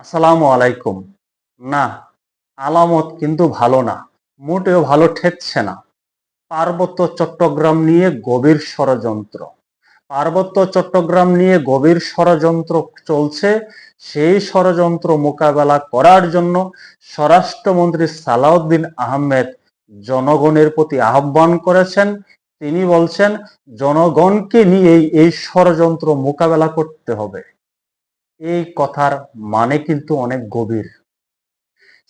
আসসালামু আলাইকুম। না, আলামত কিন্তু ভালো না, মোটেও ভালো ঠেকছে না। পার্বত্য চট্টগ্রাম নিয়ে গভীর ষড়যন্ত্র। পার্বত্য চট্টগ্রাম নিয়ে গভীর ষড়যন্ত্র চলছে। সেই ষড়যন্ত্র মোকাবেলা করার জন্য স্বরাষ্ট্রমন্ত্রী সালাউদ্দিন আহমেদ জনগণের প্রতি আহ্বান করেছেন। তিনি বলছেন, জনগণকে নিয়েই এই ষড়যন্ত্র মোকাবেলা করতে হবে। এই কথার মানে কিন্তু অনেক গভীর।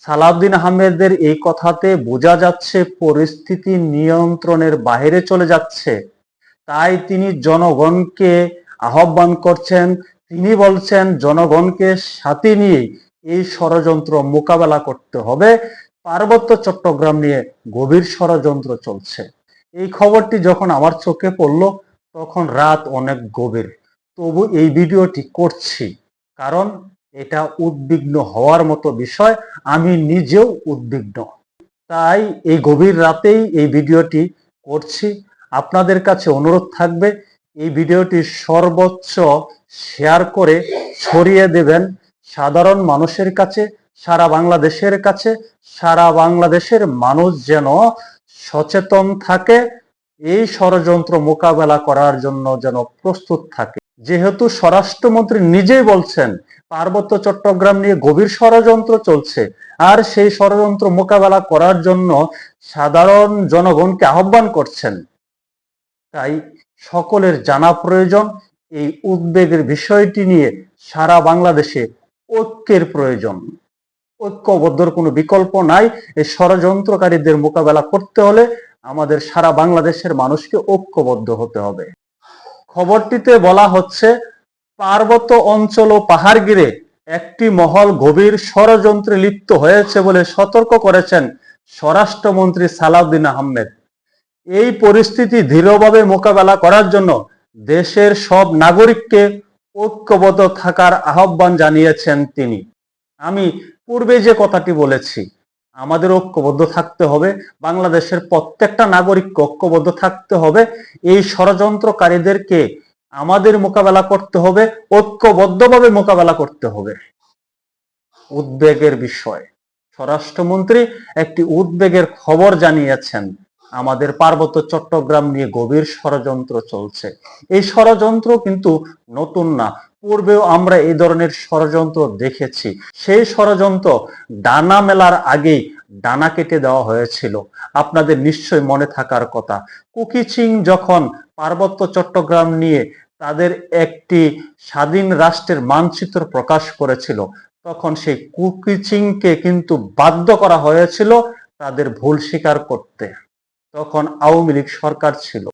সালাউদ্দিন আহমেদের এই কথাতে বোঝা যাচ্ছে পরিস্থিতি নিয়ন্ত্রণের বাইরে চলে যাচ্ছে। তাই তিনি জনগণকে আহ্বান করছেন। তিনি বলছেন, জনগণকে সাথে নিয়ে এই ষড়যন্ত্র মোকাবেলা করতে হবে। পার্বত্য চট্টগ্রাম নিয়ে গভীর ষড়যন্ত্র চলছে। এই খবরটি যখন আমার চোখে পড়ল, তখন রাত অনেক গভীর। তবু এই ভিডিওটি করছি, কারণ এটা উদ্বিগ্ন হওয়ার মতো বিষয়। আমি নিজেও উদ্বিগ্ন, তাই এই গভীর রাতেই এই ভিডিওটি করছি। আপনাদের কাছে অনুরোধ থাকবে, এই ভিডিওটি সর্বোচ্চ শেয়ার করে ছড়িয়ে দেবেন সাধারণ মানুষের কাছে, সারা বাংলাদেশের কাছে। সারা বাংলাদেশের মানুষ যেন সচেতন থাকে, এই ষড়যন্ত্র মোকাবেলা করার জন্য যেন প্রস্তুত থাকে। যেহেতু স্বরাষ্ট্রমন্ত্রী নিজেই বলছেন পার্বত্য চট্টগ্রাম নিয়ে গভীর ষড়যন্ত্র চলছে, আর সেই ষড়যন্ত্র মোকাবেলা করার জন্য সাধারণ জনগণকে আহ্বান করছেন, তাই সকলের জানা প্রয়োজন। এই উদ্বেগের বিষয়টি নিয়ে সারা বাংলাদেশে ঐক্যের প্রয়োজন। ঐক্যবদ্ধর কোনো বিকল্প নাই। এই ষড়যন্ত্রকারীদের মোকাবেলা করতে হলে আমাদের সারা বাংলাদেশের মানুষকে ঐক্যবদ্ধ হতে হবে। খবরটিতে বলা হচ্ছে, পার্বত্য অঞ্চল ও পাহাড় ঘিরে একটি মহল গভীর ষড়যন্ত্রে লিপ্ত হয়েছে বলে সতর্ক করেছেন স্বরাষ্ট্রমন্ত্রী সালাউদ্দিন আহমেদ। এই পরিস্থিতি দৃঢ়ভাবে মোকাবেলা করার জন্য দেশের সব নাগরিককে ঐক্যবদ্ধ থাকার আহ্বান জানিয়েছেন তিনি। আমি পূর্বে যে কথাটি বলেছি, আমাদের ঐক্যবদ্ধ থাকতে হবে। বাংলাদেশের প্রত্যেকটা নাগরিককে ঐক্যবদ্ধ থাকতে হবে। এই ষড়যন্ত্রকারীদেরকে আমাদের মোকাবেলা করতে হবে, ঐক্যবদ্ধভাবে মোকাবেলা করতে হবে। উদ্বেগের বিষয়, স্বরাষ্ট্রমন্ত্রী একটি উদ্বেগের খবর জানিয়েছেন। আমাদের পার্বত্য চট্টগ্রাম নিয়ে গভীর ষড়যন্ত্র চলছে। এই ষড়যন্ত্র কিন্তু নতুন না, পূর্বেও আমরা এই ধরনের ষড়যন্ত্র দেখেছি। সেই ষড়যন্ত্র ডানা মেলার আগেই ডানা কেটে দেওয়া হয়েছিল, আপনাদের নিশ্চয় মনে থাকার কথা। কুকিচিং যখন পার্বত্য চট্টগ্রাম নিয়ে তাদের একটি স্বাধীন রাষ্ট্রের মানচিত্র প্রকাশ করেছিল, তখন সেই কুকিচিংকে কিন্তু বাধ্য করা হয়েছিল তাদের ভুল স্বীকার করতে। তখন আওয়ামী লীগ সরকার ছিল।